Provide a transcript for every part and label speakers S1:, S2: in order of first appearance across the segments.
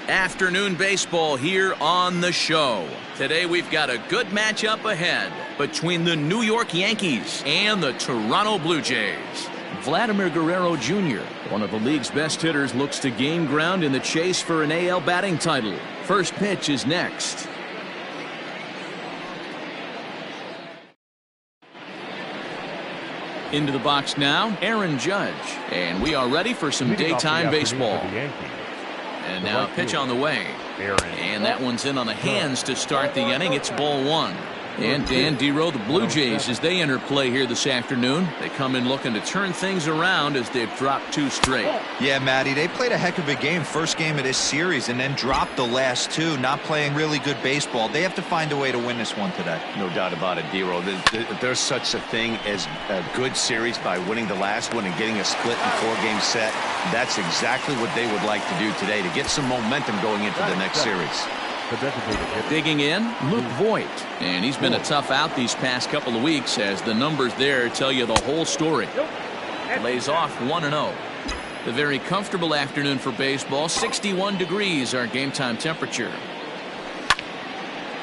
S1: Afternoon baseball here on the show. Today we've got a good matchup ahead between the New York Yankees and the Toronto Blue Jays. Vladimir Guerrero Jr., one of the league's best hitters, looks to gain ground in the chase for an AL batting title. First pitch is next. Into the box now, Aaron Judge. And we are ready for some daytime baseball. And now a pitch on the way. And that one's in on the hands to start the inning. It's ball one. And Dan Dero, the Blue Jays, as they enter play here this afternoon, they come in looking to turn things around as they've dropped two straight.
S2: Yeah, Matty, they played a heck of a game, first game of this series, and then dropped the last two, not playing really good baseball. They have to find a way to win this one today.
S3: No doubt about it, Dero. There's such a thing as a good series by winning the last one and getting a split and four-game set. That's exactly what they would like to do today to get some momentum going into the next series.
S1: Digging in, Luke Voigt. And he's been a tough out these past couple of weeks as the numbers there tell you the whole story. Lays off 1-0. A very comfortable afternoon for baseball. 61 degrees our game time temperature.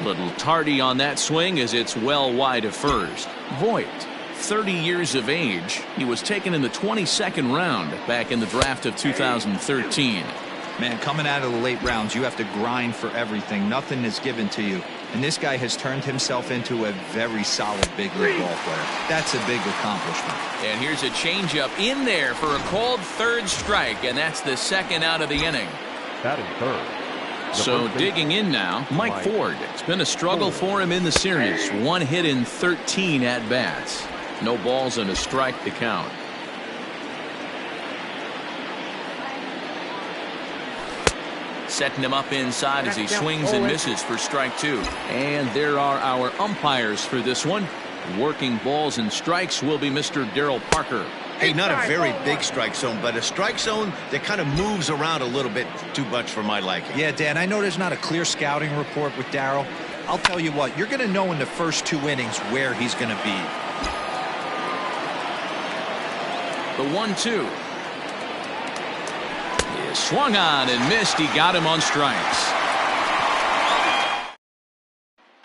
S1: Little tardy on that swing as it's well wide of first. Voigt, 30 years of age. He was taken in the 22nd round back in the draft of 2013.
S2: Man, coming out of the late rounds, you have to grind for everything. Nothing is given to you. And this guy has turned himself into a very solid big league ball player. That's a big accomplishment.
S1: And here's a changeup in there for a called third strike, and that's the second out of the inning.
S4: Batting third.
S1: So digging in now, Mike Ford. It's been a struggle for him in the series. One hit in 13 at-bats. No balls and a strike to count. Setting him up inside as he swings and misses for strike two. And there are our umpires for this one. Working balls and strikes will be Mr. Darryl Parker.
S3: Hey, not a very big strike zone, but a strike zone that kind of moves around a little bit too much for my liking.
S2: Yeah, Dan, I know there's not a clear scouting report with Darryl. I'll tell you what, you're going to know in the first two innings where he's going to be.
S1: The 1-2. Swung on and missed. He got him on strikes.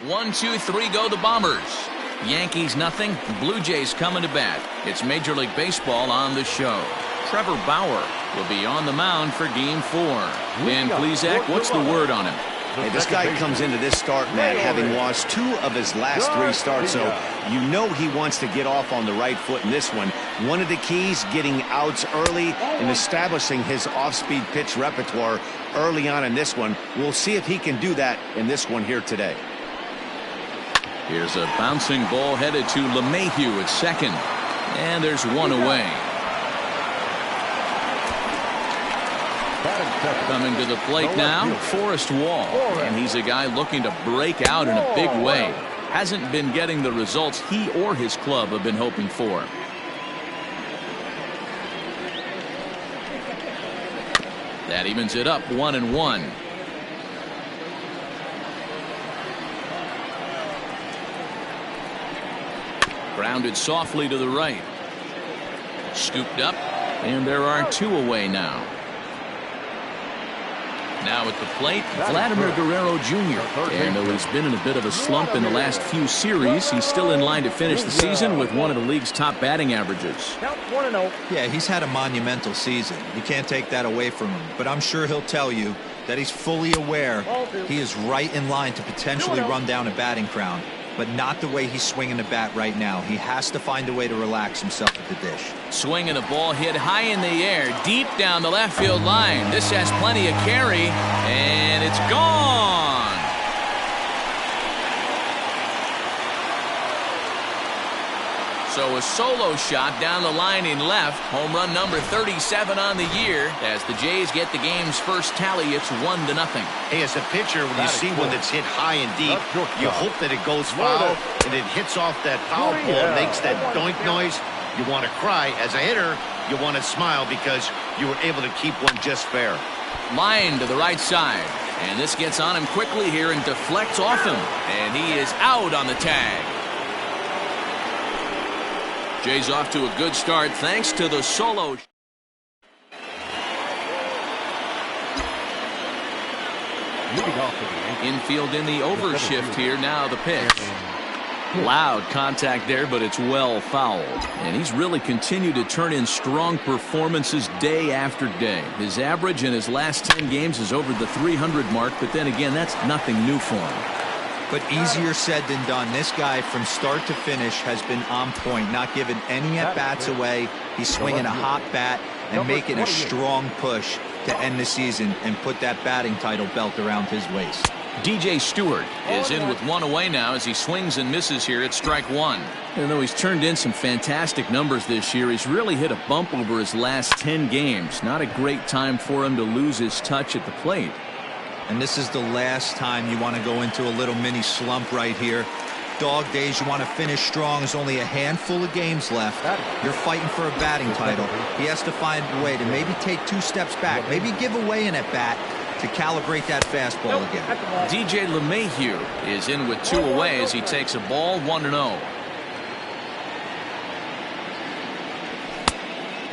S1: 1, 2, 3 go the Bombers. Yankees nothing. Blue Jays coming to bat. It's Major League Baseball on the show. Trevor Bauer will be on the mound for game 4. Dan Plesac, what's the word on him?
S3: Hey, this guy comes into this start, man, having lost 2 of his last 3 starts, so you know he wants to get off on the right foot in this one. One of the keys, getting outs early and establishing his off-speed pitch repertoire early on in this one. We'll see if he can do that in this one here today.
S1: Here's a bouncing ball headed to LeMahieu at second, and there's one away. Coming to the plate now, Forrest Wall, and he's a guy looking to break out in a big way. Hasn't been getting the results he or his club have been hoping for. That evens it up 1-1. Grounded softly to the right. Scooped up, and there are 2 away now. Now at the plate, Vladimir Guerrero Jr. And though he's been in a bit of a slump in the last few series, he's still in line to finish the season with one of the league's top batting averages.
S2: Yeah, he's had a monumental season. You can't take that away from him. But I'm sure he'll tell you that he's fully aware he is right in line to potentially run down a batting crown. But not the way he's swinging the bat right now. He has to find a way to relax himself at the dish.
S1: Swinging a ball hit high in the air, deep down the left field line. This has plenty of carry, and it's gone. So a solo shot down the line in left. Home run number 37 on the year. As the Jays get the game's first tally, it's 1-0.
S3: Hey, as a pitcher, when you see one that's hit high and deep, you hope that it goes foul and it hits off that foul pole, makes that doink noise. You want to cry. As a hitter, you want to smile because you were able to keep one just fair.
S1: Line to the right side. And this gets on him quickly here and deflects off him. And he is out on the tag. Jays off to a good start thanks to the solo. Infield in the overshift here. Now the pitch. Loud contact there, but it's well fouled. And he's really continued to turn in strong performances day after day. His average in his last 10 games is over the 300 mark, but then again, that's nothing new for him.
S2: But easier said than done. This guy from start to finish has been on point, not giving any at-bats away. He's swinging a hot bat and making a strong push to end the season and put that batting title belt around his waist.
S1: DJ Stewart is in with one away now as he swings and misses here at strike one. And though he's turned in some fantastic numbers this year, he's really hit a bump over his last 10 games. Not a great time for him to lose his touch at the plate.
S2: And this is the last time you want to go into a little mini slump right here. Dog days, you want to finish strong. There's only a handful of games left. You're fighting for a batting title. He has to find a way to maybe take 2 steps back, maybe give away an at-bat to calibrate that fastball again.
S1: DJ LeMahieu is in with 2 away as he takes a ball 1-0.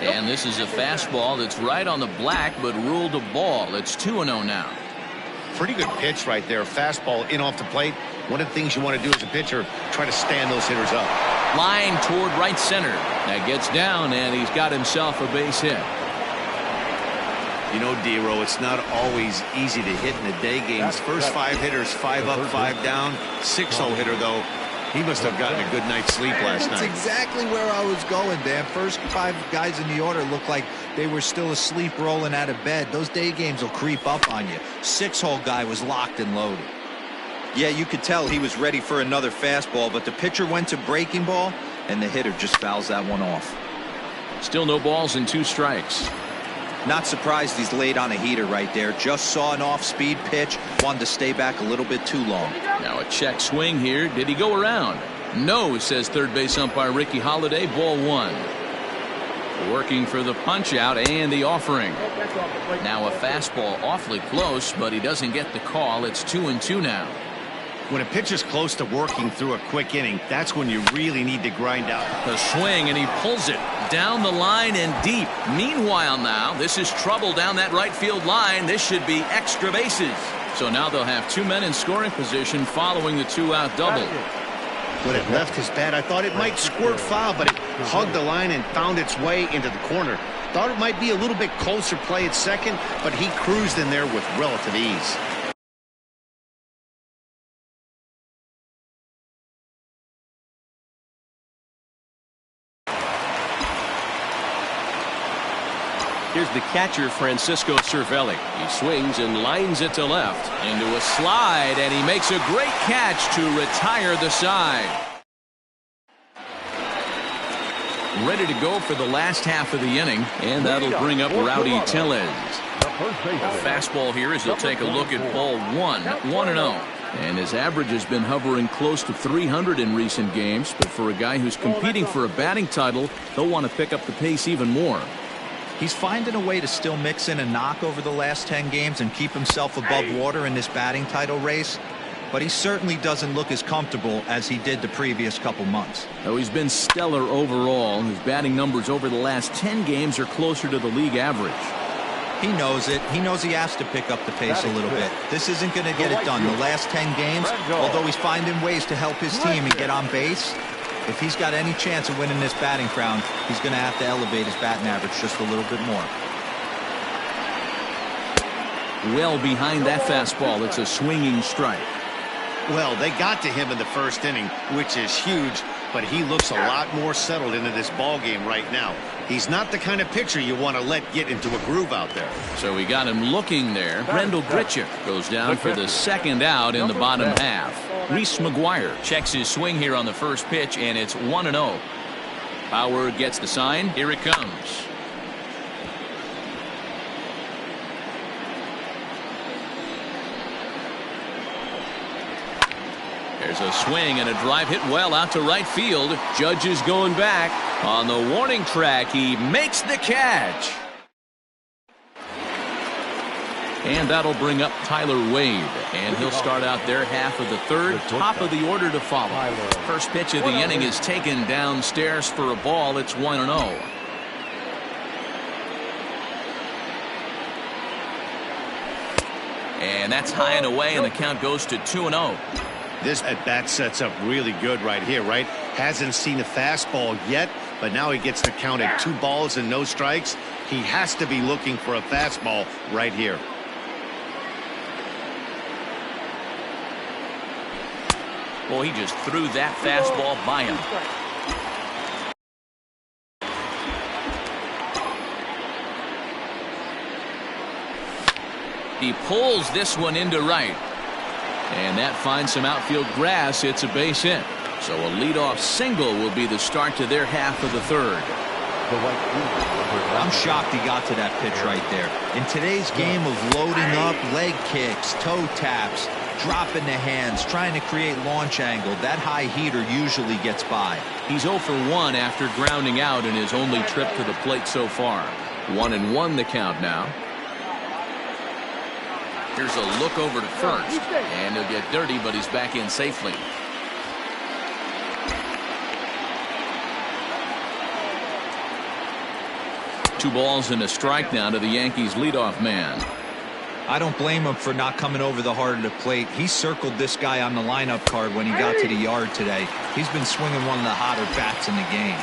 S1: And this is a fastball that's right on the black but ruled a ball. It's 2-0 now.
S3: Pretty good pitch right there. Fastball in off the plate. One of the things you want to do as a pitcher, try to stand those hitters up.
S1: Line toward right center. That gets down, and he's got himself a base hit.
S3: You know, D-Row, it's not always easy to hit in the day games. First 5 hitters, 5 up, 5 down. 6-0 hitter, though. He must have gotten a good night's sleep last night.
S2: That's exactly where I was going, Dan. First 5 guys in the order looked like they were still asleep rolling out of bed. Those day games will creep up on you. 6-hole guy was locked and loaded. Yeah, you could tell he was ready for another fastball, but the pitcher went to breaking ball, and the hitter just fouls that one off.
S1: Still no balls and 2 strikes.
S2: Not surprised he's laid on a heater right there. Just saw an off-speed pitch. Wanted to stay back a little bit too long.
S1: Now a check swing here. Did he go around? No, says third base umpire Ricky Holiday. Ball 1. Working for the punch out and the offering. Now a fastball awfully close, but he doesn't get the call. It's 2-2 now.
S3: When a pitcher's close to working through a quick inning, that's when you really need to grind out.
S1: The swing, and he pulls it down the line and deep. Meanwhile now, this is trouble down that right field line. This should be extra bases. So now they'll have 2 men in scoring position following the 2-out double.
S3: When it left his bat, I thought it might squirt foul, but it hugged the line and found its way into the corner. Thought it might be a little bit closer play at second, but he cruised in there with relative ease.
S1: Here's the catcher, Francisco Cervelli. He swings and lines it to left into a slide, and he makes a great catch to retire the side. Ready to go for the last half of the inning, and that'll bring up Rowdy Tellez. A fastball here as he'll take a look at ball 1, 1-0. And his average has been hovering close to 300 in recent games, but for a guy who's competing for a batting title, he'll want to pick up the pace even more.
S2: He's finding a way to still mix in a knock over the last 10 games and keep himself above water in this batting title race. But he certainly doesn't look as comfortable as he did the previous couple months.
S1: Though he's been stellar overall, his batting numbers over the last 10 games are closer to the league average.
S2: He knows it. He knows he has to pick up the pace a little bit. This isn't going to get it done. The last 10 games, although he's finding ways to help his team and get on base, if he's got any chance of winning this batting crown, he's going to have to elevate his batting average just a little bit more.
S1: Well behind that fastball, it's a swinging strike.
S3: Well, they got to him in the first inning, which is huge, but he looks a lot more settled into this ball game right now. He's not the kind of pitcher you want to let get into a groove out there.
S1: So we got him looking there. Brendel Gritchick goes down for the second out in the bottom half. Reese McGuire checks his swing here on the first pitch, and it's 1-0. Bauer gets the sign. Here it comes. There's a swing and a drive hit well out to right field. Judge is going back. On the warning track, he makes the catch. And that'll bring up Tyler Wade. And he'll start out their half of the third. Top of the order to follow. First pitch of the inning is taken downstairs for a ball. It's 1-0. And that's high and away, and the count goes to 2-0.
S3: This at-bat sets up really good right here, right? Hasn't seen a fastball yet, but now he gets the count at 2 balls and no strikes. He has to be looking for a fastball right here.
S1: Boy, he just threw that fastball by him. He pulls this one into right. And that finds some outfield grass. It's a base hit. So a leadoff single will be the start to their half of the third.
S2: I'm shocked he got to that pitch right there. In today's game of loading up, leg kicks, toe taps, dropping the hands, trying to create launch angle, that high heater usually gets by.
S1: He's 0 for 1 after grounding out in his only trip to the plate so far. 1-1 the count now. Here's a look over to first, and he'll get dirty, but he's back in safely. Two balls and a strike now to the Yankees leadoff man.
S2: I don't blame him for not coming over the heart of the plate. He circled this guy on the lineup card when he got to the yard today. He's been swinging one of the hotter bats in the game.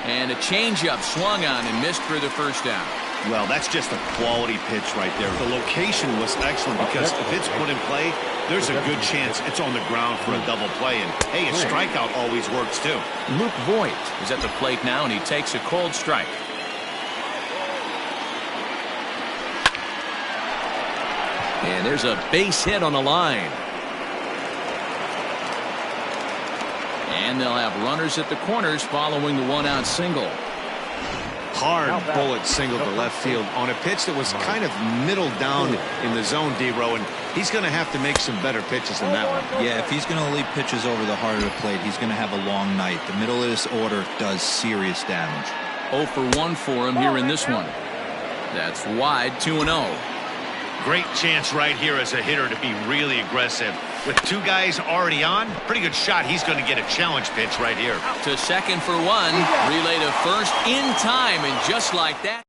S1: And a changeup swung on and missed for the first down.
S3: Well, that's just a quality pitch right there. The location was excellent because if it's put in play, there's a good chance it's on the ground for a double play. And, hey, a strikeout always works, too.
S1: Luke Voigt is at the plate now, and he takes a cold strike. And there's a base hit on the line. And they'll have runners at the corners following the one-out single.
S3: Hard bullet single to left field on a pitch that was kind of middle down in the zone, D-Row, and he's going to have to make some better pitches than that one.
S2: Yeah, if he's going to leave pitches over the heart of the plate, he's going to have a long night. The middle of this order does serious damage.
S1: 0 for 1 for him here in this one. That's wide, 2-0.
S3: Great chance right here as a hitter to be really aggressive. With two guys already on, pretty good shot. He's going to get a challenge pitch right here.
S1: To second for 1. Relay to first in time, and just like that.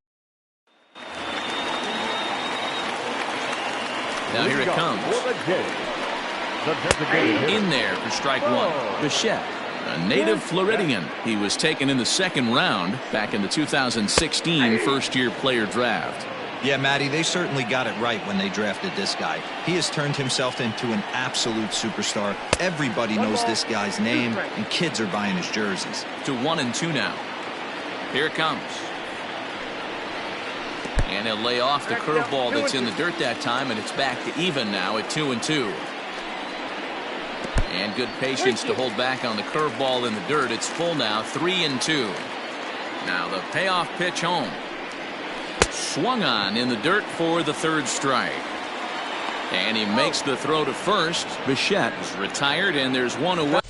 S1: Now here it comes. In there for strike 1. Bichette, a native Floridian. He was taken in the second round back in the 2016 first-year player draft.
S2: Yeah, Matty, they certainly got it right when they drafted this guy. He has turned himself into an absolute superstar. Everybody knows this guy's name, and kids are buying his jerseys.
S1: To 1-2 now. Here it comes. And he'll lay off the curveball that's in the dirt that time, and it's back to even now at 2-2. And good patience to hold back on the curveball in the dirt. It's full now, 3-2. Now the payoff pitch home. Swung on in the dirt for the third strike. And he makes the throw to first. Bichette is retired, and there's one away.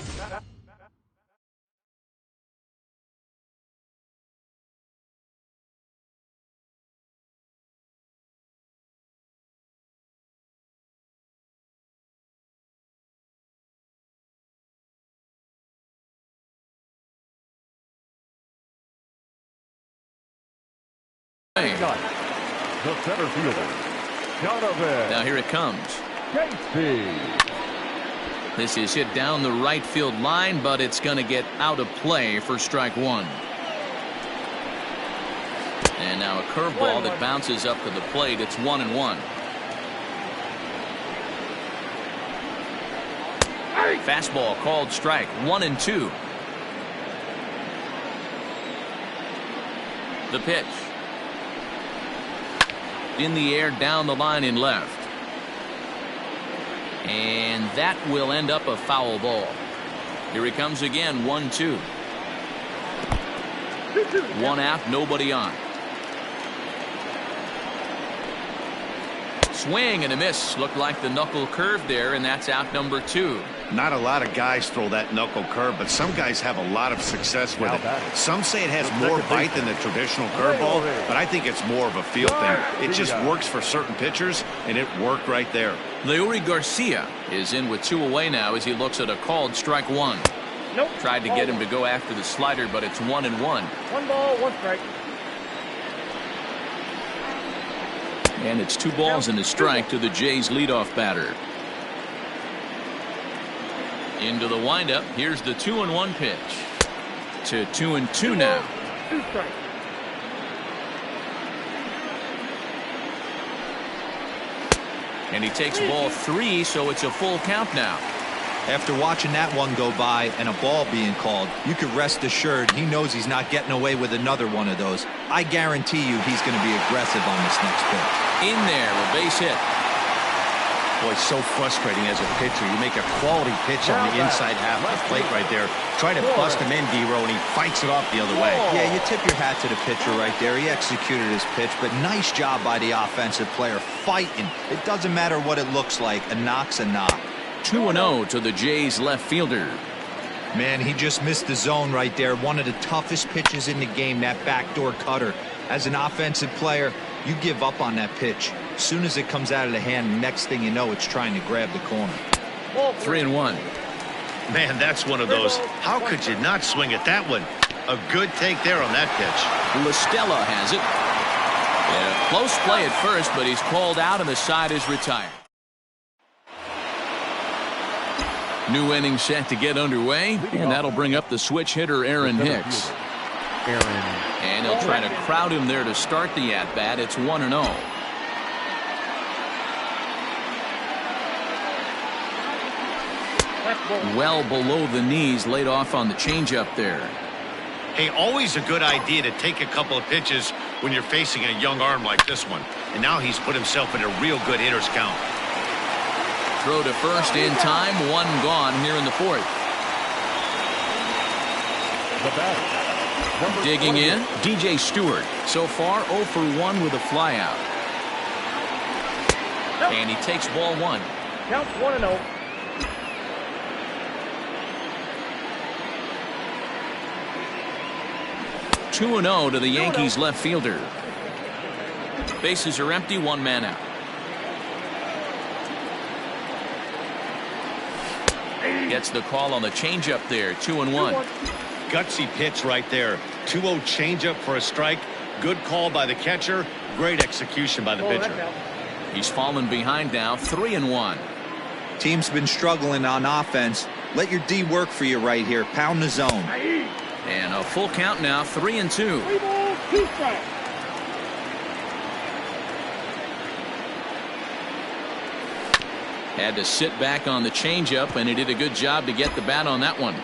S4: The center fielder,
S1: Now here it comes. This is hit down the right field line, but it's going to get out of play for strike 1. And now a curveball that bounces up to the plate. It's 1-1. Fastball called strike. 1-2. The pitch. In the air, down the line in left. And that will end up a foul ball. Here he comes again, 1-2. One out, nobody on. Swing and a miss. Looked like the knuckle curve there, and that's out number 2.
S3: Not a lot of guys throw that knuckle curve, but some guys have a lot of success with it. Some say it has more bite than the traditional curveball, but I think it's more of a feel thing. It just works for certain pitchers, and it worked right there.
S1: Leury Garcia is in with 2 away now as he looks at a called strike 1. Tried to get him to go after the slider, but it's 1-1.
S5: 1 ball, 1 strike.
S1: And it's 2 balls and a strike to the Jays leadoff batter. Into the windup. Here's the 2-1 pitch. To 2-2 now. And he takes ball 3, so it's a full count now.
S2: After watching that one go by and a ball being called, you could rest assured he knows he's not getting away with another one of those. I guarantee you he's going to be aggressive on this next pitch.
S1: In there, a base hit.
S3: Boy, so frustrating as a pitcher. You make a quality pitch on the inside half of the plate right there. Try to bust him in, D-Row, and he fights it off the other way.
S2: Yeah, you tip your hat to the pitcher right there. He executed his pitch, but nice job by the offensive player fighting. It doesn't matter what it looks like. A knock's a knock.
S1: 2-0 to the Jays left fielder.
S2: Man, he just missed the zone right there. One of the toughest pitches in the game, that backdoor cutter. As an offensive player, you give up on that pitch. As soon as it comes out of the hand, next thing you know, it's trying to grab the corner.
S1: 3-1.
S3: Man, that's one of those. How could you not swing at that one? A good take there on that pitch.
S1: LaStella has it. Yeah, close play at first, but he's called out and the side is retired. New inning set to get underway, and that'll bring up the switch hitter Aaron Hicks. And he'll try to crowd him there to start the at-bat. It's 1-0. Well below the knees, laid off on the changeup there.
S3: Hey, always a good idea to take a couple of pitches when you're facing a young arm like this one. And now he's put himself in a real good hitter's count.
S1: Throw to first in time, 1 gone here in the 4th. Digging in, DJ Stewart. So far 0 for 1 with a flyout. And he takes ball 1.
S5: Counts 1-0.
S1: Two 2-0 to the Yankees left fielder. Bases are empty, 1 man out. Gets the call on the changeup there, 2-1.
S3: Gutsy pitch right there. 2-0 changeup for a strike. Good call by the catcher. Great execution by the pitcher.
S1: He's fallen behind now, 3-1.
S2: Team's been struggling on offense. Let your D work for you right here. Pound the zone.
S1: And a full count now, 3-2.
S5: 3 balls, 2 strikes.
S1: Had to sit back on the changeup, and he did a good job to get the bat on that one.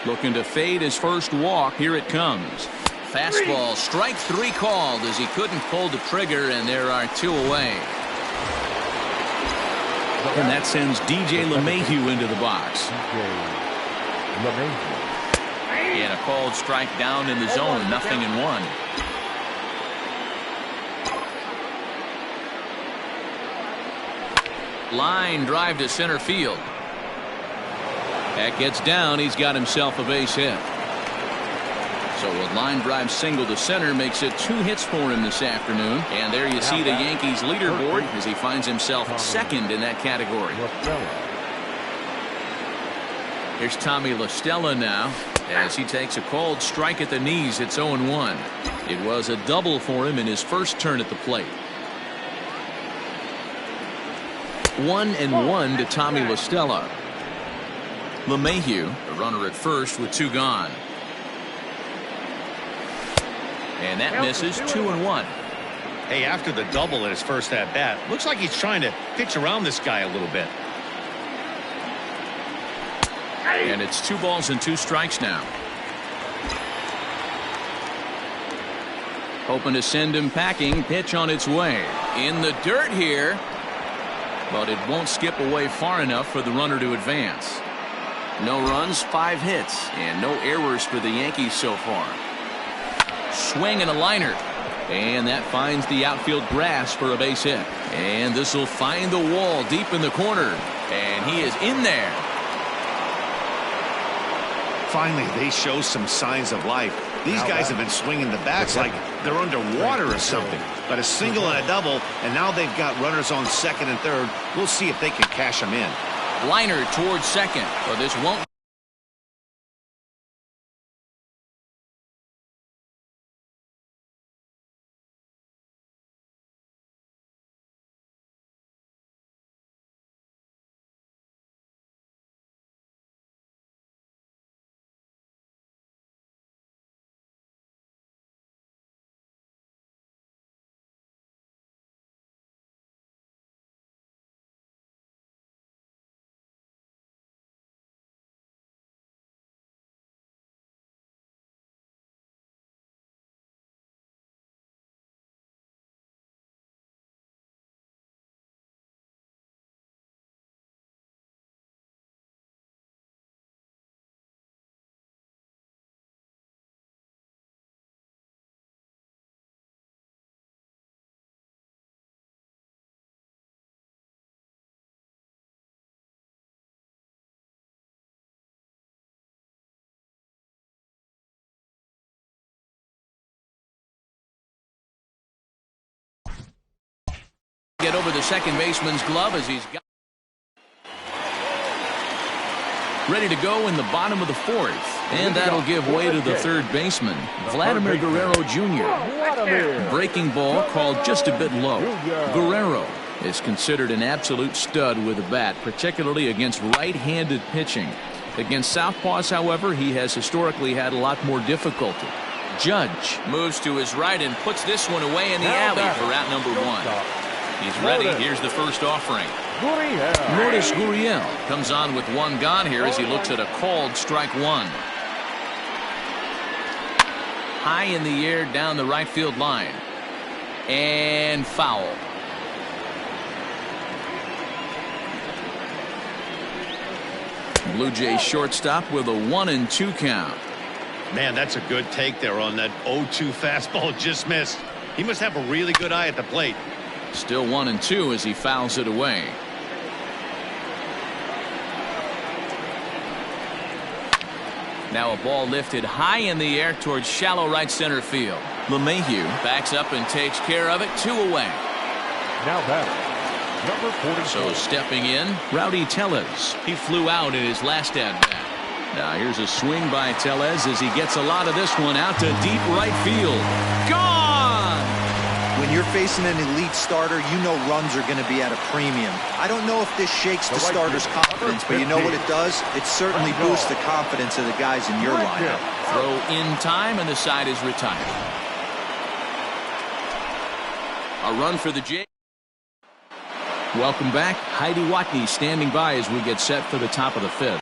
S1: Looking to fade his first walk. Here it comes. Fastball, strike 3 called as he couldn't pull the trigger, and there are 2 away. And that sends DJ LeMahieu into the box. And a called strike down in the zone, 0-1. Line drive to center field. That gets down. He's got himself a base hit. So a line drive single to center makes it 2 hits for him this afternoon. And there you see the Yankees leaderboard as he finds himself second in that category. Here's Tommy LaStella now as he takes a called strike at the knees. It's 0-1. It was a double for him in his first turn at the plate. 1-1 to Tommy LaStella. LeMahieu, the runner at first with 2 gone. And that misses, 2-1.
S3: Hey, after the double in his first at bat, looks like he's trying to pitch around this guy a little bit.
S1: And it's 2 balls and 2 strikes now. Hoping to send him packing. Pitch on its way. In the dirt here. But it won't skip away far enough for the runner to advance. No runs, 5 hits, and no errors for the Yankees so far. Swing and a liner. And that finds the outfield grass for a base hit. And this will find the wall deep in the corner. And he is in there.
S3: Finally, they show some signs of life. These guys have been swinging the bats like they're underwater or something. But a single and a double, and now they've got runners on second and third. We'll see if they can cash them in.
S1: Liner towards second, but this won't Get over the second baseman's glove as he's got ready to go in the bottom of the fourth. And that'll give way to the third baseman, Vladimir Guerrero Jr. Breaking ball called just a bit low. Guerrero is considered an absolute stud with a bat, particularly against right-handed pitching. Against southpaws, however, he has historically had a lot more difficulty. Judge moves to his right and puts this one away in the alley for out number one. He's ready. Here's the first offering. Lourdes Gurriel comes on with one gone here as he looks at a called strike one. High in the air down the right field line. And foul. Blue Jays shortstop with a 1-2 count.
S3: Man, that's a good take there on that 0-2 fastball just missed. He must have a really good eye at the plate.
S1: Still 1-2 as he fouls it away. Now a ball lifted high in the air towards shallow right center field. LeMahieu backs up and takes care of it. 2 away.
S4: Now batter, number 44.
S1: So stepping in, Rowdy Tellez. He flew out in his last at-bat. Now here's a swing by Tellez as he gets a lot of this one out to deep right field. Gone!
S2: When you're facing an elite starter, you know runs are going to be at a premium. I don't know if this shakes the starter's confidence, but you know what it does? It certainly boosts the confidence of the guys in your lineup.
S1: Throw in time, and the side is retired. A run for the Jays. Welcome back. Heidi Watney standing by as we get set for the top of the fifth.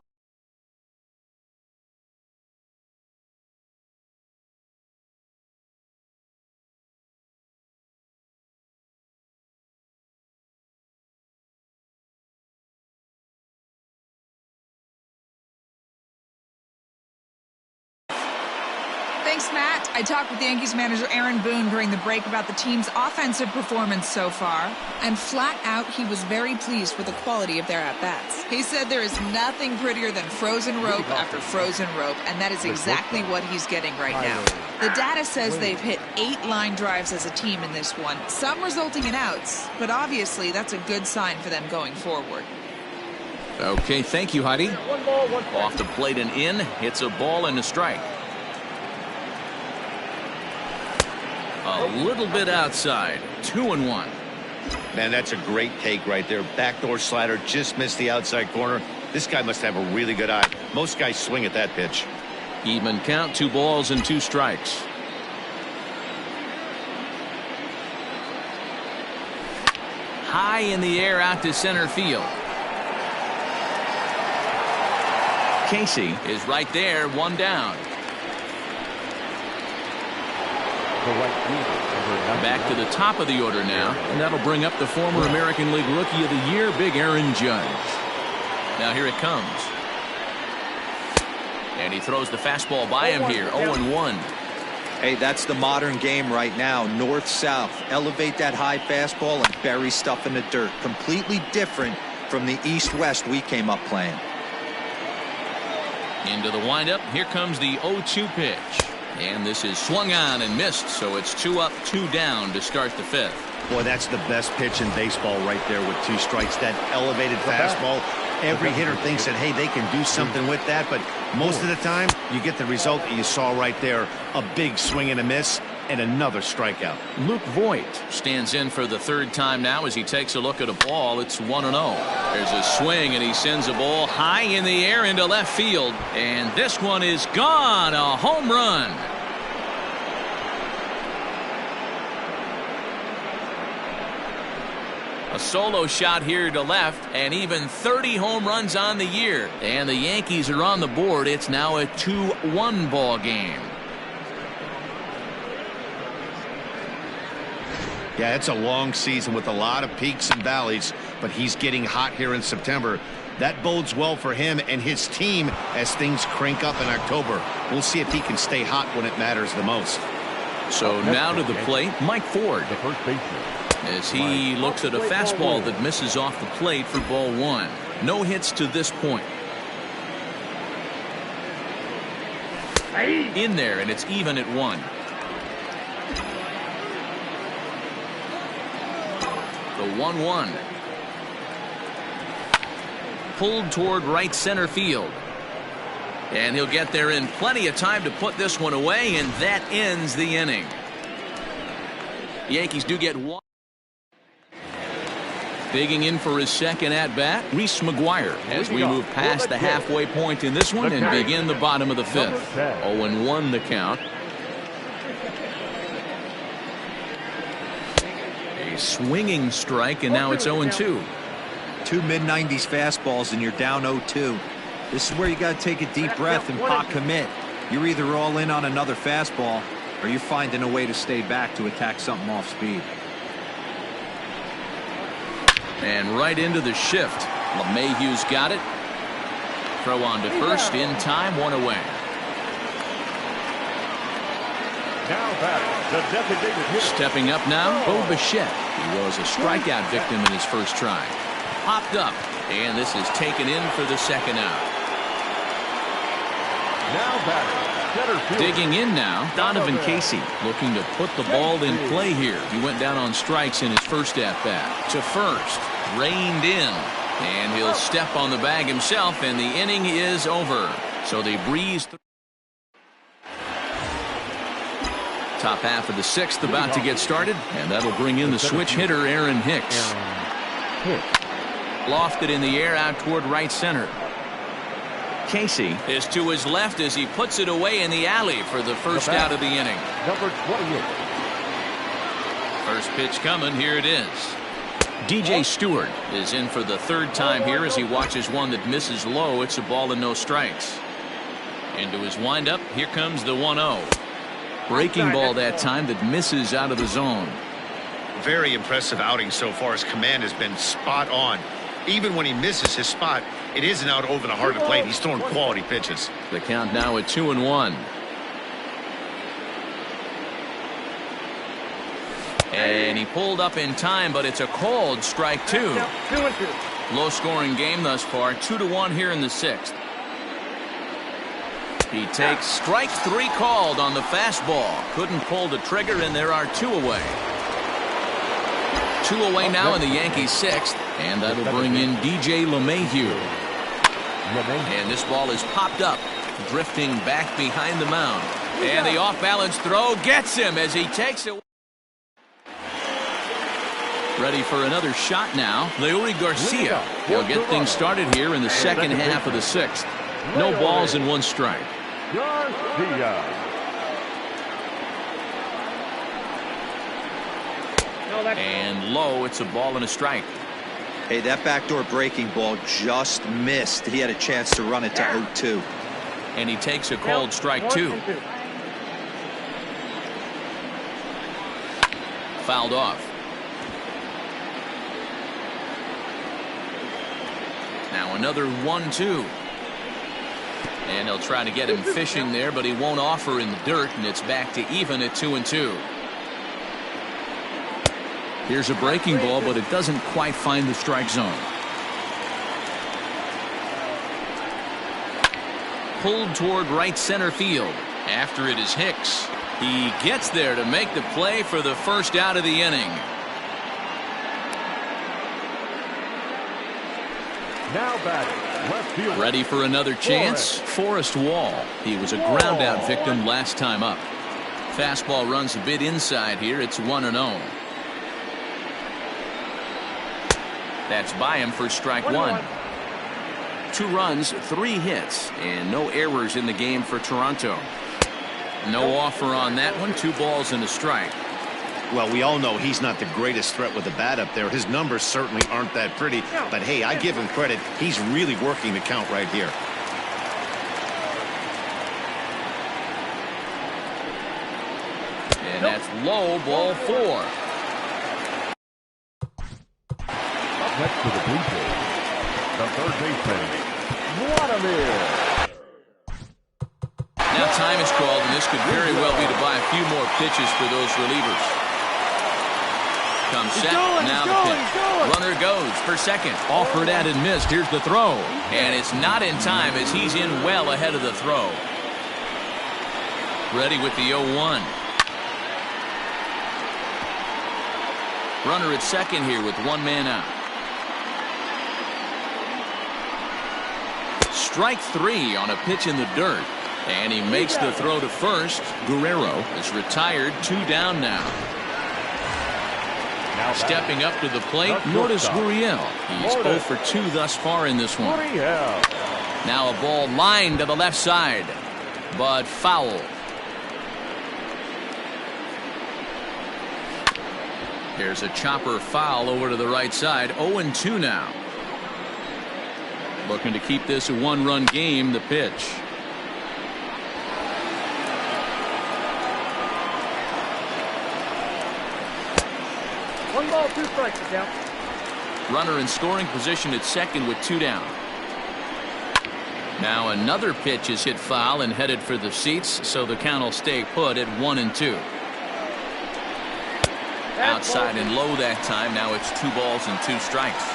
S6: Thanks, Matt. I talked with Yankees manager Aaron Boone during the break about the team's offensive performance so far, and flat out, he was very pleased with the quality of their at-bats. He said there is nothing prettier than frozen rope after frozen rope, and that is exactly what he's getting right now. The data says they've hit 8 line drives as a team in this one, some resulting in outs, but obviously that's a good sign for them going forward.
S1: Okay, thank you, Heidi. Off the plate and in, hits a ball and a strike. A little bit outside. 2-1.
S3: Man, that's a great take right there. Backdoor slider just missed the outside corner. This guy must have a really good eye. Most guys swing at that pitch.
S1: Even count, 2 balls and 2 strikes. High in the air out to center field. Casey is right there, 1 down. Back to the top of the order now, and that'll bring up the former American League Rookie of the Year, Big Aaron Judge. Now here it comes. And he throws the fastball by him here, 0-1.
S2: Hey, that's the modern game right now. North-south. Elevate that high fastball and bury stuff in the dirt. Completely different from the east-west we came up playing.
S1: Into the windup. Here comes the 0-2 pitch. And this is swung on and missed, so it's 2 up, 2 down to start the fifth.
S3: Boy, that's the best pitch in baseball right there with 2 strikes. That elevated fastball. Every hitter thinks that, hey, they can do something with that, but most of the time, you get the result that you saw right there. A big swing and a miss, and another strikeout.
S1: Luke Voigt stands in for the 3rd time now as he takes a look at a ball. It's 1-0. There's a swing, and he sends a ball high in the air into left field. And this one is gone. A home run. A solo shot here to left, and even 30 home runs on the year. And the Yankees are on the board. It's now a 2-1 ball game.
S3: Yeah, it's a long season with a lot of peaks and valleys, but he's getting hot here in September. That bodes well for him and his team as things crank up in October. We'll see if he can stay hot when it matters the most.
S1: So now to the plate, Mike Ford.
S4: The first baseman.
S1: As he looks at a fastball that misses off the plate for ball 1. No hits to this point. In there, and it's even at 1. The 1-1. Pulled toward right center field. And he'll get there in plenty of time to put this one away, and that ends the inning. The Yankees do get one. Digging in for his second at-bat, Reese McGuire, as we move past the halfway point in this one and begin the bottom of the fifth. 0-1 the count. A swinging strike, and now it's 0-2.
S2: Two mid-90s fastballs and you're down 0-2. This is where you got to take a deep breath and pot commit. You're either all in on another fastball or you're finding a way to stay back to attack something off speed.
S1: And right into the shift. LeMahieu's got it. Throw on to first in time, one away.
S4: Now back, the designated hitter.
S1: Stepping up now, Bo Bichette. He was a strikeout victim in his first try. Popped up, and this is taken in for the second out.
S4: Now batter, center field.
S1: Digging in now, Donovan Casey, looking to put the ball in play here. He went down on strikes in his first at-bat. To first, reined in, and he'll step on the bag himself, and the inning is over. So they breeze through. Top half of the sixth about to get started, and that'll bring in the switch hitter, Aaron Hicks. Lofted in the air out toward right center. Casey is to his left as he puts it away in the alley for the first out of the inning.
S4: Number 28.
S1: First pitch coming. Here it is. DJ Stewart is in for the third time here as he watches one that misses low. It's a ball and no strikes. Into his windup. Here comes the 1-0. Breaking ball that time that misses out of the zone.
S3: Very impressive outing so far. His command has been spot on. Even when he misses his spot, it isn't out over the heart of the plate. He's throwing quality pitches.
S1: The count now at 2-1. And he pulled up in time, but it's a called strike two.
S5: 2-2.
S1: Low scoring game thus far. 2-1 here in the sixth. He takes strike three called on the fastball. Couldn't pull the trigger, and there are two away. Two away now in the Yankees sixth, and that'll bring in DJ LeMahieu. And this ball is popped up, drifting back behind the mound. And the off-balance throw gets him as he takes it. Ready for another shot now. Leury Garcia. He'll get things started here in the second half of the sixth. No balls and one strike.
S4: Garcia.
S1: And low, it's a ball and a strike.
S2: Hey, that backdoor breaking ball just missed. He had a chance to run it to 0-2.
S1: And he takes a called strike two. Fouled off. Now another 1-2. And they'll try to get him fishing there, but he won't offer in the dirt, and it's back to even at 2-2. Here's a breaking ball, but it doesn't quite find the strike zone. Pulled toward right center field. After it is Hicks. He gets there to make the play for the first out of the inning.
S4: Now batting, left field.
S1: Ready for another chance? Forrest Wall. He was a ground out victim last time up. Fastball runs a bit inside here. It's 1-0. That's by him for strike one. 2 runs, 3 hits, and no errors in the game for Toronto. No offer on that one. 2 balls and a strike.
S3: Well, we all know he's not the greatest threat with the bat up there. His numbers certainly aren't that pretty. But, hey, I give him credit. He's really working the count right here.
S1: And that's low, ball 4.
S4: Next to the Blue Jays, the third baseman, Vladimir.
S1: Now time is called, and this could very well be to buy a few more pitches for those relievers. Comes set, now the pitch. Runner goes for second. Offered at and missed. Here's the throw. And it's not in time as he's in well ahead of the throw. Ready with the 0-1. Runner at second here with one man out. Strike three on a pitch in the dirt. And he makes the throw to first. Guerrero is retired, 2 down now. Stepping up to the plate, Lourdes Gurriel. He's 0 for 2 thus far in this one. Now a ball lined to the left side, but foul. There's a chopper foul over to the right side. 0-2 now. Looking to keep this a 1-run game. The pitch.
S5: 1 ball, 2 strikes, count.
S1: Runner in scoring position at second with 2 down. Now another pitch is hit foul and headed for the seats, so the count will stay put at 1-2. Outside and low that time. Now it's 2 balls and 2 strikes.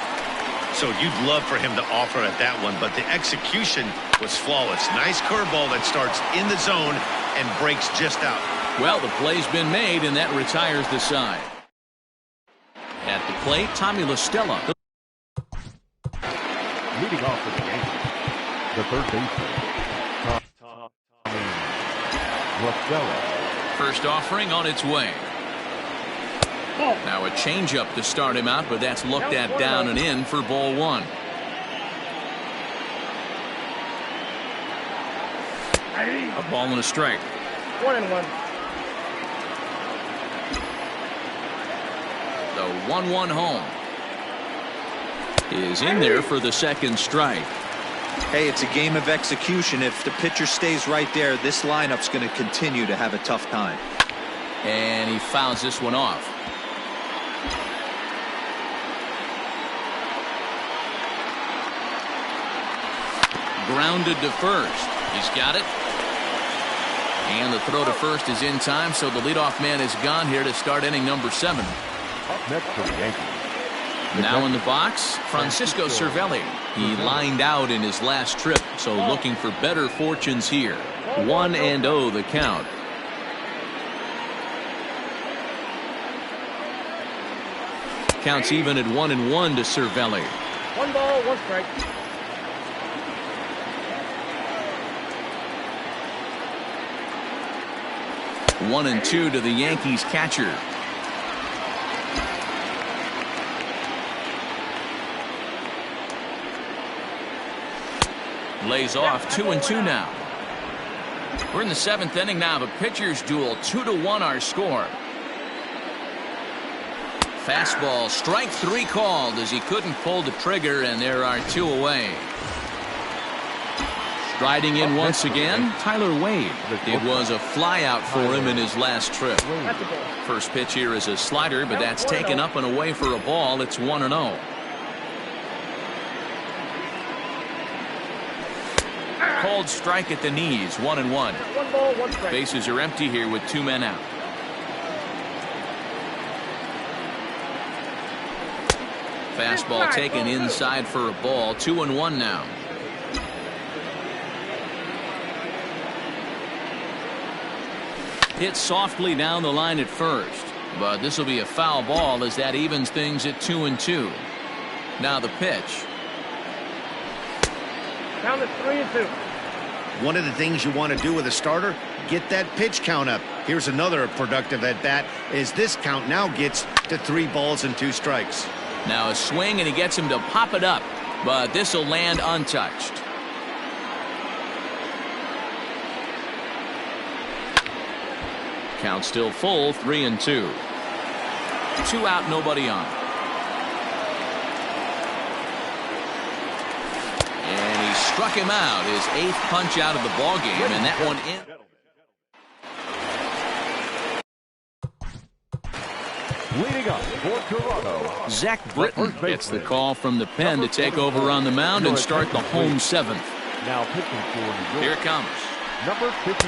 S3: So you'd love for him to offer at that one, but the execution was flawless. Nice curveball that starts in the zone and breaks just out.
S1: Well, the play's been made, and that retires the side. At the plate, Tommy La Stella.
S4: Leading off for the Yankees, the third baseman, Tommy La Stella.
S1: First offering on its way. Now a changeup to start him out, but that's looked at down and in for ball 1. A ball and a strike.
S5: 1-1.
S1: The 1-1 home is in there for the second strike.
S2: Hey, it's a game of execution. If the pitcher stays right there, this lineup's going to continue to have a tough time.
S1: And he fouls this one off. Grounded to first. He's got it. And the throw to first is in time, so the leadoff man is gone here to start inning number 7.
S4: Up next for the Yankees.
S1: Now in the box, Francisco Cervelli. He lined out in his last trip, so looking for better fortunes here. 1-0 the count. Counts even at 1-1 to Cervelli.
S5: 1 ball, 1 strike.
S1: 1-2 to the Yankees catcher. Lays off. 2-2 now. We're in the 7th inning now. The pitcher's duel. 2-1 our score. Fastball, strike 3 called as he couldn't pull the trigger, and there are 2 away. Striding in once again, Tyler Wade. It was a flyout for him in his last trip. First pitch here is a slider, but that's taken up and away for a ball. It's 1-0. Cold strike at the knees, 1-1.
S5: 1 ball, 1 strike.
S1: Bases are empty here with 2 men out. Fastball taken inside for a ball. 2-1 now. Hit softly down the line at first, but this will be a foul ball as that evens things at 2-2. Now the pitch.
S5: Count is 3-2.
S3: One of the things you want to do with a starter, get that pitch count up. Here's another productive at bat, as this count now gets to 3 balls and 2 strikes.
S1: Now a swing, and he gets him to pop it up, but this will land untouched. Count still full, 3-2. 2 out, nobody on. And he struck him out, his 8th punch out of the ball game, and that one in.
S4: Leading up for Toronto,
S1: Zach Britton gets the call from the pen to take over on the mound and start the home 7th.
S4: now pitching for New York.
S1: Here it comes.
S4: Number 53,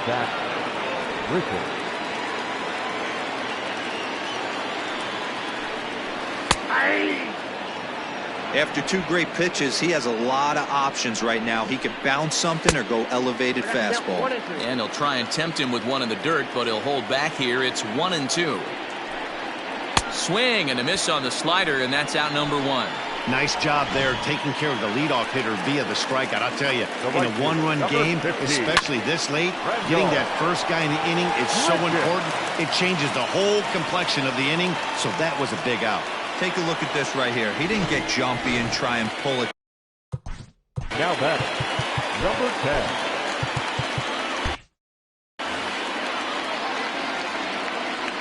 S4: Zach Britton.
S2: After 2 great pitches, he has a lot of options right now. He could bounce something or go elevated fastball.
S1: And he'll try and tempt him with one in the dirt, but he'll hold back here. It's 1-2. Swing and a miss on the slider, and that's out number 1.
S3: Nice job there taking care of the leadoff hitter via the strikeout. I'll tell you, in a one-run game, especially this late, getting that first guy in the inning is so important. It changes the whole complexion of the inning, so that was a big out.
S2: Take a look at this right here. He didn't get jumpy and try and pull it.
S4: Now batting, number 10.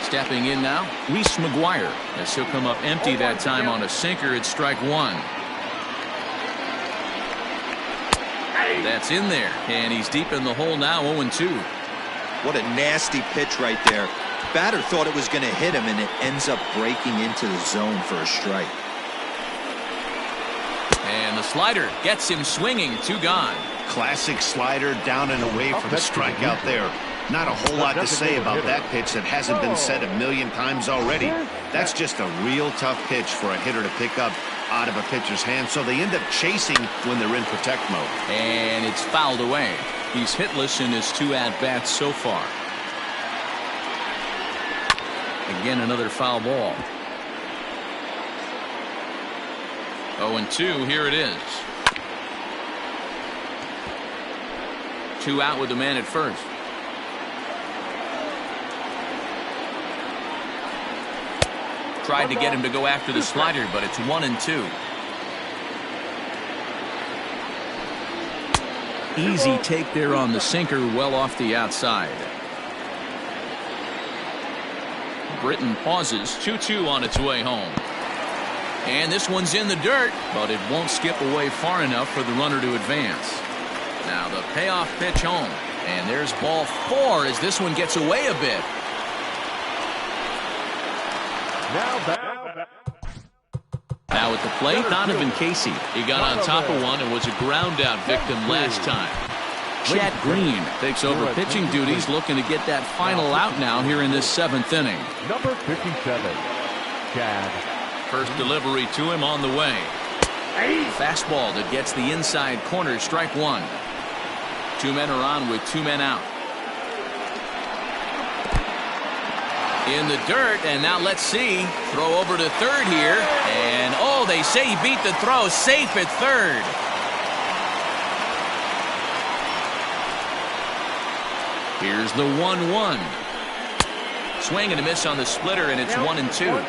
S1: Stepping in now, Reese McGuire, as he'll come up empty that time on a sinker at strike 1. That's in there, and he's deep in the hole now, 0-2.
S2: What a nasty pitch right there. Batter thought it was going to hit him, and it ends up breaking into the zone for a strike.
S1: And the slider gets him swinging, 2 gone.
S3: Classic slider down and away for the strikeout there. Not a whole lot to say about that pitch that hasn't been said a million times already. That's just a real tough pitch for a hitter to pick up out of a pitcher's hand, so they end up chasing when they're in protect mode.
S1: And it's fouled away. He's hitless in his 2 at-bats so far. Again, another foul ball. 0-2, here it is. 2 out with the man at first. Tried to get him to go after the slider, but it's 1-2. Easy take there on the sinker, well off the outside. Britton pauses, 2-2 on its way home. And this one's in the dirt, but it won't skip away far enough for the runner to advance. Now the payoff pitch home, and there's ball 4 as this one gets away a bit. Now at the plate, Donovan Casey. He got on top of one and was a ground out victim last time. Chad Green takes over pitching duties, looking to get that final out now here in this 7th inning.
S4: Number 57, Chad.
S1: First delivery to him on the way. Fastball that gets the inside corner, strike 1. 2 men are on with 2 men out. In the dirt, and now let's see. Throw over to third here, and oh, they say he beat the throw, safe at third. Here's the 1-1. Swing and a miss on the splitter, and it's 1-2.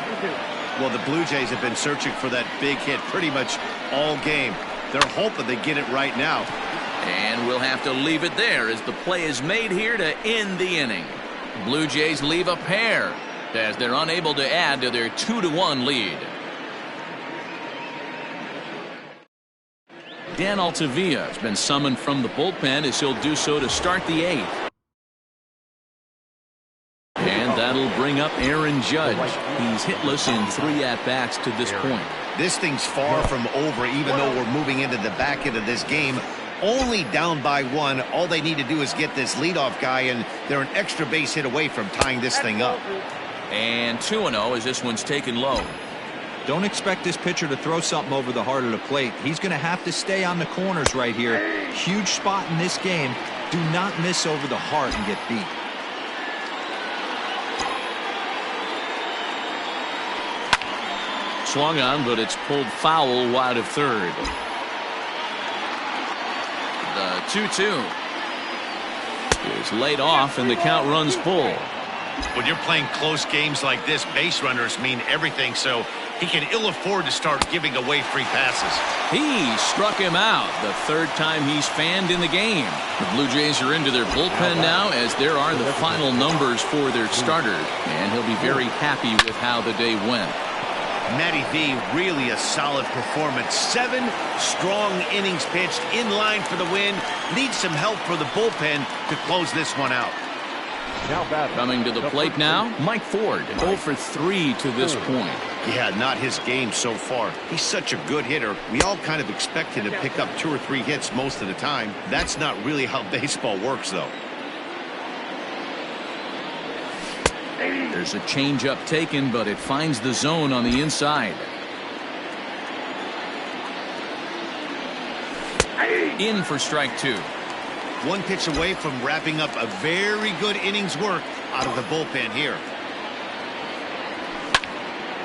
S3: Well, the Blue Jays have been searching for that big hit pretty much all game. They're hoping they get it right now.
S1: And we'll have to leave it there as the play is made here to end the inning. Blue Jays leave a pair as they're unable to add to their 2-1 lead. Dan Altavilla has been summoned from the bullpen as he'll do so to start the 8th. And that'll bring up Aaron Judge. He's hitless in 3 at-bats to this point.
S3: This thing's far from over, even though we're moving into the back end of this game. Only down by 1. All they need to do is get this leadoff guy, and they're an extra base hit away from tying this thing up.
S1: And 2-0 as this one's taken low.
S2: Don't expect this pitcher to throw something over the heart of the plate. He's going to have to stay on the corners right here. Huge spot in this game. Do not miss over the heart and get beat.
S1: Swung on, but it's pulled foul wide of third. The 2-2 is laid off, and the count runs full.
S3: When you're playing close games like this, base runners mean everything, so he can ill afford to start giving away free passes.
S1: He struck him out the 3rd time he's fanned in the game. The Blue Jays are into their bullpen now, as there are the final numbers for their starter, and he'll be very happy with how the day went.
S3: Matty V, really a solid performance. 7 strong innings pitched, in line for the win. Needs some help for the bullpen to close this one out.
S1: Coming to the plate now, Mike Ford, 0 for 3 to this point.
S3: Yeah, not his game so far. He's such a good hitter. We all kind of expect him to pick up 2 or 3 hits most of the time. That's not really how baseball works, though.
S1: There's a changeup taken, but it finds the zone on the inside. In for strike 2.
S3: 1 pitch away from wrapping up a very good innings work out of the bullpen here.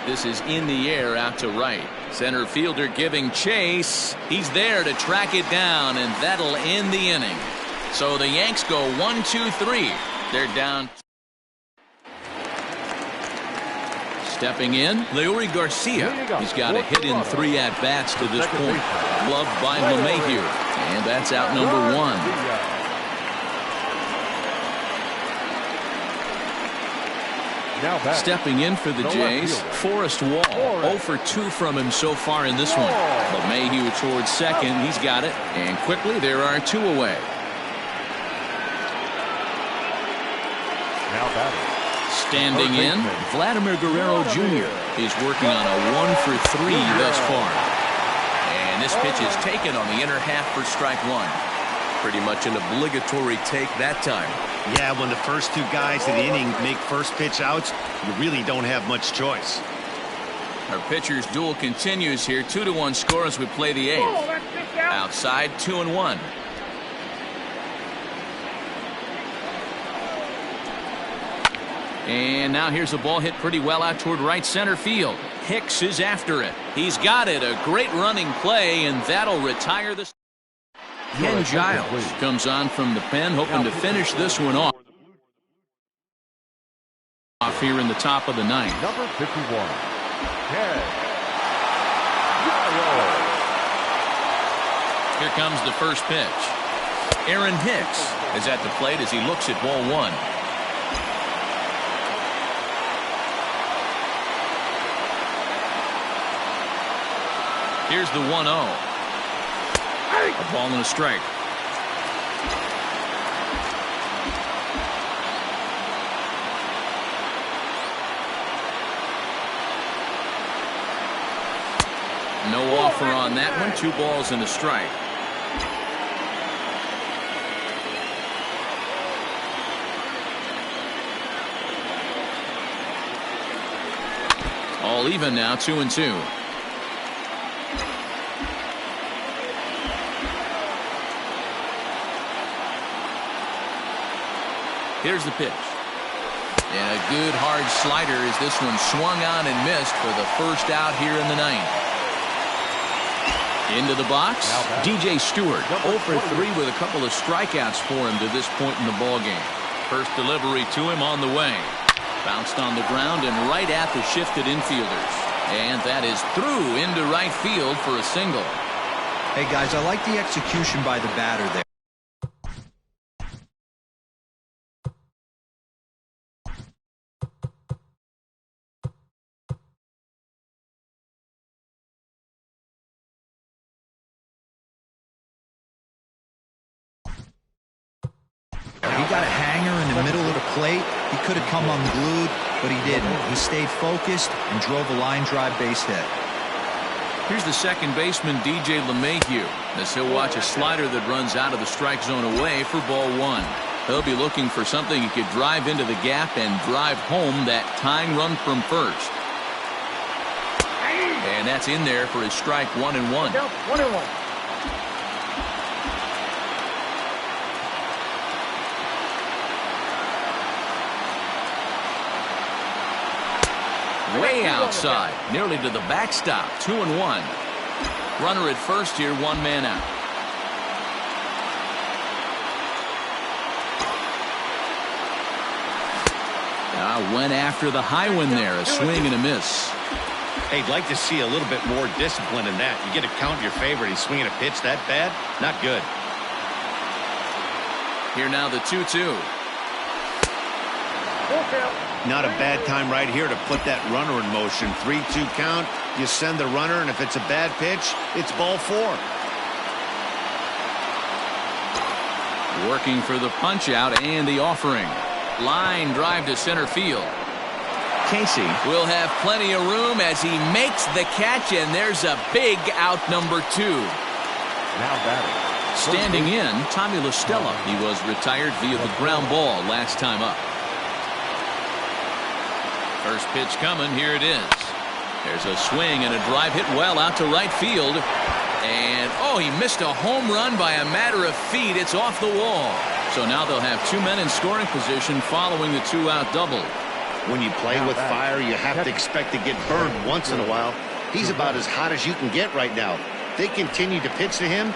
S1: This is in the air out to right. Center fielder giving chase. He's there to track it down, and that'll end the inning. So the Yanks go 1-2-3. They're down. Stepping in, Leury Garcia. He's got a hit in 3 at-bats to this point. Gloved by LeMahieu. And that's out number 1. Stepping in for the Jays, Forrest Wall. 0 for 2 from him so far in this one. LeMahieu towards second. He's got it. And quickly, there are 2 away. Standing in, Vladimir Guerrero Jr. is working on a 1 for 3 thus far. And this pitch is taken on the inner half for strike 1. Pretty much an obligatory take that time.
S3: Yeah, when the first 2 guys in the inning make first pitch outs, you really don't have much choice.
S1: Our pitcher's duel continues here. 2-1 score as we play the 8th. Outside, 2-1. And now here's a ball hit pretty well out toward right center field. Hicks is after it. He's got it. A great running play, and that'll retire the... Ken Giles comes on from the pen, hoping to finish this one off here in the top of the 9th.
S4: Number 51, Ken Giles.
S1: Here comes the first pitch. Aaron Hicks is at the plate as he looks at ball 1. Here's the 1-0. A ball and a strike. No offer on that one. 2 balls and a strike. All even now, 2-2. Here's the pitch. And a good hard slider as this one swung on and missed for the first out here in the 9th. Into the box, DJ Stewart. 0 for 3 with a couple of strikeouts for him to this point in the ballgame. First delivery to him on the way. Bounced on the ground and right at the shifted infielders. And that is through into right field for a single.
S2: Hey, guys, I like the execution by the batter there. He got a hanger in the middle of the plate. He could have come unglued, but he didn't. He stayed focused and drove a line drive base hit.
S1: Here's the second baseman, DJ LeMahieu, as he'll watch a slider that runs out of the strike zone away for ball 1. He'll be looking for something he could drive into the gap and drive home that tying run from first. And that's in there for his strike 1-1.
S5: 1-1.
S1: Way outside, nearly to the backstop. 2-1. Runner at first here, 1 man out. Went after the high one there. A swing and a miss.
S3: Hey, I'd like to see a little bit more discipline in that. You get a count your favorite. He's swinging a pitch that bad? Not good.
S1: Here now the 2-2.
S3: Not a bad time right here to put that runner in motion. 3-2 count. You send the runner, and if it's a bad pitch, it's ball 4.
S1: Working for the punch out and the offering. Line drive to center field. Casey will have plenty of room as he makes the catch, and there's a big out number 2.
S4: Now batting.
S1: Standing in, Tommy La Stella. He was retired via the ground ball last time up. First pitch coming. Here it is. There's a swing and a drive hit well out to right field. And, oh, he missed a home run by a matter of feet. It's off the wall. So now they'll have 2 men in scoring position following the 2-out double.
S3: When you play with fire, you have to expect to get burned once in a while. He's about as hot as you can get right now. They continue to pitch to him.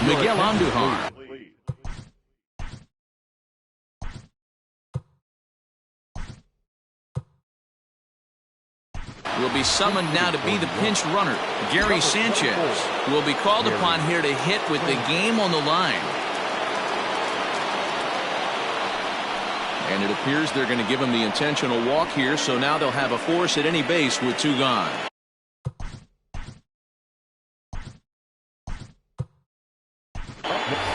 S1: Miguel Andujar. Will be summoned now to be the pinch runner. Gary Sanchez will be called upon here to hit with the game on the line. And it appears they're going to give him the intentional walk here, so now they'll have a force at any base with 2 gone.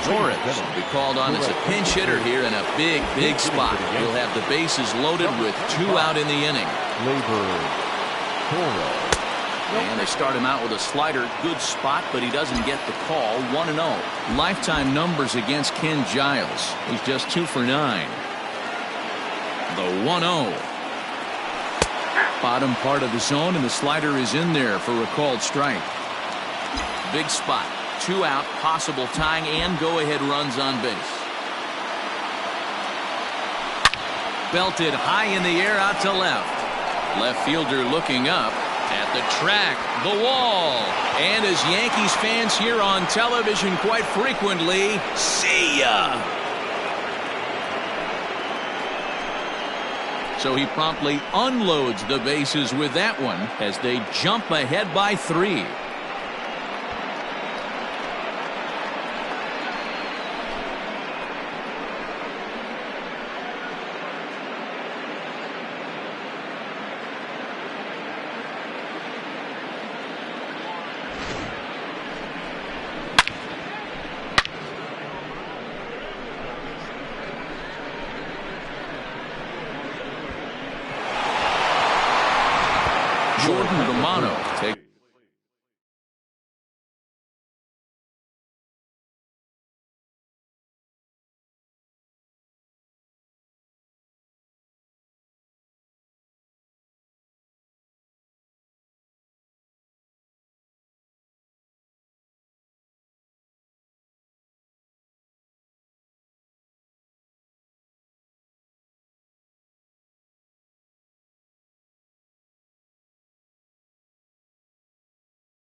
S1: Torres will be called on as a pinch hitter here in a big spot. He'll have the bases loaded with 2 out in the inning. And they start him out with a slider. Good spot, but he doesn't get the call. 1-0. Lifetime numbers against Ken Giles. He's just 2 for 9. The 1-0. Bottom part of the zone, and the slider is in there for a called strike. Big spot. 2 out, possible tying and go-ahead runs on base. Belted high in the air out to left. Left fielder looking up at the track, the wall. And as Yankees fans hear on television quite frequently, see ya! So he promptly unloads the bases with that one as they jump ahead by 3. Jordan Romano take.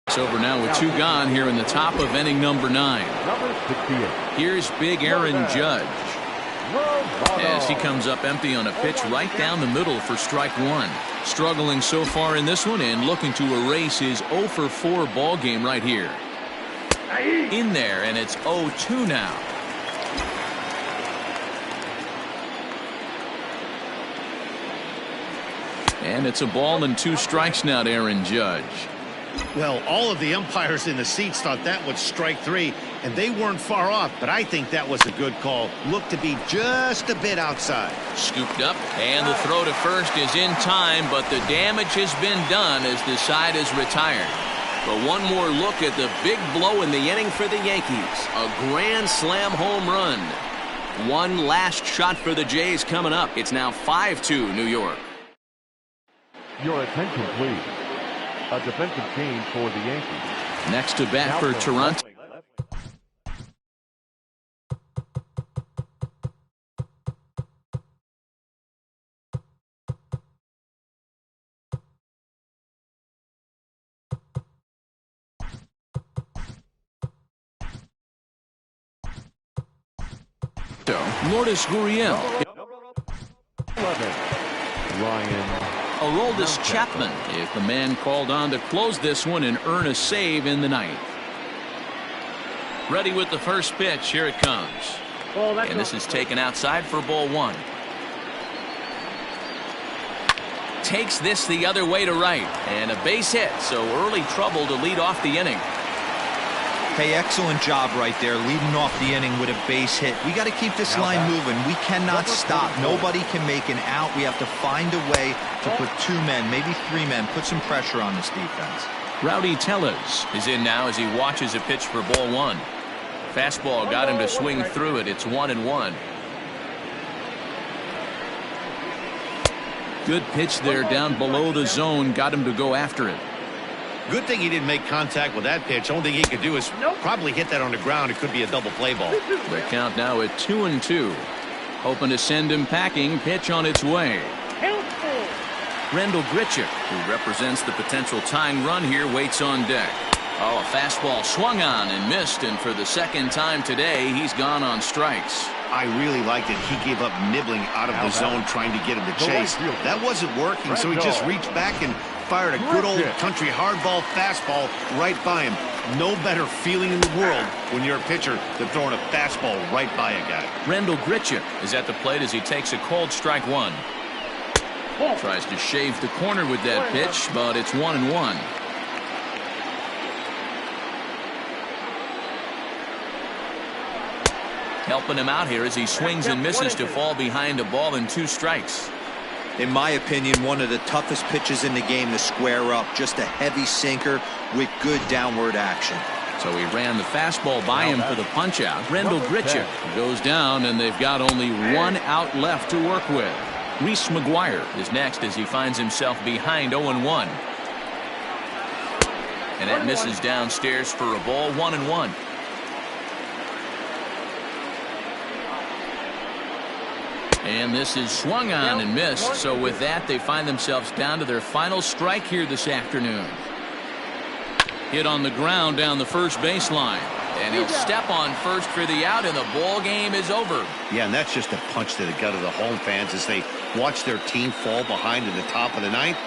S1: It's over now with 2 gone here in the top of inning number 9. Here's big Aaron Judge as he comes up empty on a pitch right down the middle for strike 1. Struggling so far in this one and looking to erase his 0 for 4 ball game right here. In there, and it's 0-2 now. And it's a ball and 2 strikes now to Aaron Judge.
S3: Well, all of the umpires in the seats thought that was strike 3, and they weren't far off, but I think that was a good call. Looked to be just a bit outside.
S1: Scooped up, and the throw to first is in time, but the damage has been done as the side is retired. But one more look at the big blow in the inning for the Yankees. A grand slam home run. One last shot for the Jays coming up. It's now 5-2 New York.
S4: Your attention, please. A defensive change for the Yankees.
S1: Next to bat for Toronto. Lourdes Gurriel.
S4: Ryan
S1: Aroldis Chapman is the man called on to close this one and earn a save in the 9th. Ready with the first pitch. Here it comes. And this is taken outside for ball 1. Takes this the other way to right. And a base hit, so early trouble to lead off the inning.
S2: Hey, excellent job right there, leading off the inning with a base hit. We got to keep this line moving. We cannot stop. Nobody can make an out. We have to find a way to put 2 men, maybe 3 men, put some pressure on this defense.
S1: Rowdy Tellez is in now as he watches a pitch for ball 1. Fastball got him to swing through it. It's 1-1. Good pitch there down below the zone. Got him to go after it.
S3: Good thing he didn't make contact with that pitch. Only thing he could do is probably hit that on the ground. It could be a double play ball.
S1: The count now at 2-2. Hoping to send him packing. Pitch on its way. Rendell Grichuk, who represents the potential tying run here, waits on deck. Oh, a fastball swung on and missed, and for the second time today, he's gone on strikes.
S3: I really liked it. He gave up nibbling out of the zone trying to get him to chase. That wasn't working, so he just reached back and fired a good old country hardball fastball right by him. No better feeling in the world when you're a pitcher than throwing a fastball right by a guy.
S1: Rendell Grichuk is at the plate as he takes a called strike 1. Tries to shave the corner with that pitch, but it's 1-1. Helping him out here as he swings and misses to fall behind a ball and 2 strikes.
S2: In my opinion, one of the toughest pitches in the game to square up. Just a heavy sinker with good downward action.
S1: So he ran the fastball by him for the punch out. Rendell Grichuk goes down, and they've got only 1 out left to work with. Reese McGuire is next as he finds himself behind 0-1. And that misses downstairs for a ball. 1-1. And this is swung on and missed. So with that, they find themselves down to their final strike here this afternoon. Hit on the ground down the first baseline. And he'll step on first for the out, and the ball game is over.
S3: Yeah, and that's just a punch to the gut of the home fans as they watch their team fall behind in the top of the 9th.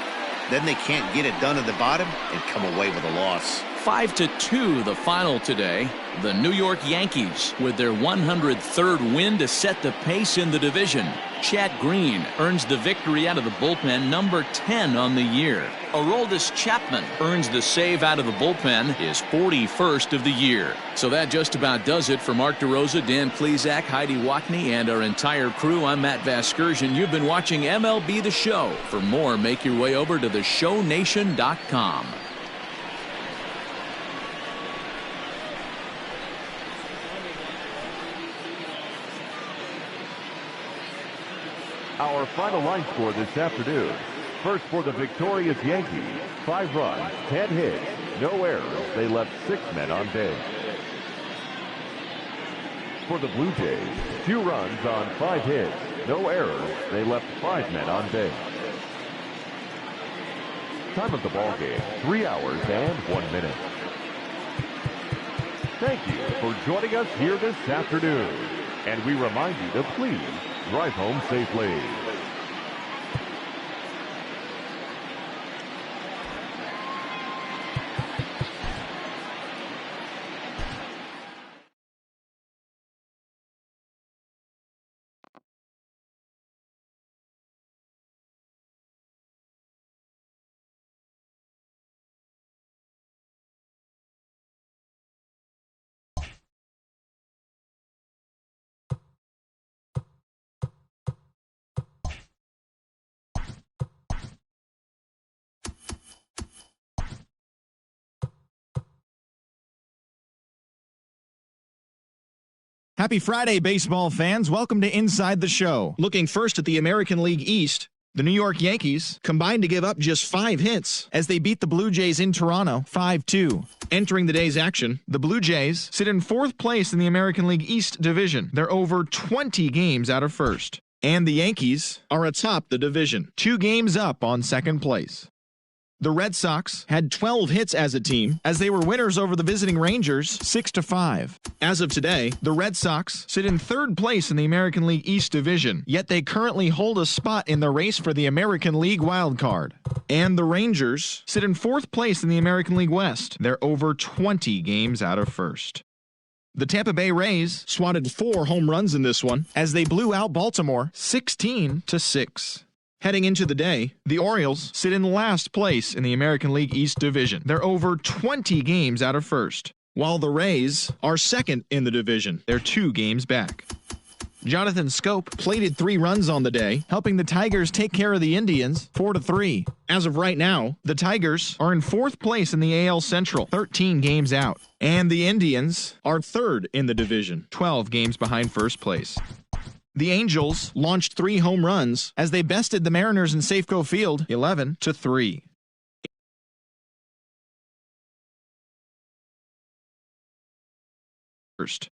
S3: Then they can't get it done at the bottom and come away with a loss.
S1: 5-2 the final today. The New York Yankees with their 103rd win to set the pace in the division. Chad Green earns the victory out of the bullpen, number 10 on the year. Aroldis Chapman earns the save out of the bullpen, his 41st of the year. So that just about does it for Mark DeRosa, Dan Plesac, Heidi Watney, and our entire crew. I'm Matt Vasgersian. You've been watching MLB The Show. For more, make your way over to theshownation.com.
S4: Our final line score this afternoon. First for the victorious Yankees, 5 runs, 10 hits, no errors. They left 6 men on base. For the Blue Jays, 2 runs on 5 hits, no errors. They left 5 men on base. Time of the ball game, 3 hours and 1 minute. Thank you for joining us here this afternoon. And we remind you to please drive home safely.
S7: Happy Friday, baseball fans. Welcome to Inside the Show. Looking first at the American League East, the New York Yankees combined to give up just 5 hits as they beat the Blue Jays in Toronto 5-2. Entering the day's action, the Blue Jays sit in 4th place in the American League East division. They're over 20 games out of first. And the Yankees are atop the division, 2 games up on 2nd place. The Red Sox had 12 hits as a team as they were winners over the visiting Rangers 6-5. As of today, the Red Sox sit in 3rd place in the American League East Division, yet they currently hold a spot in the race for the American League wild card. And the Rangers sit in 4th place in the American League West. They're over 20 games out of first. The Tampa Bay Rays swatted 4 home runs in this one as they blew out Baltimore 16-6. Heading into the day, the Orioles sit in last place in the American League East Division. They're over 20 games out of first. while the Rays are second in the division. They're 2 games back. Jonathan Scope plated 3 runs on the day, helping the Tigers take care of the Indians 4-3. As of right now, the Tigers are in 4th place in the AL Central, 13 games out. And the Indians are 3rd in the division, 12 games behind first place. The Angels launched 3 home runs as they bested the Mariners in Safeco Field 11-3. First.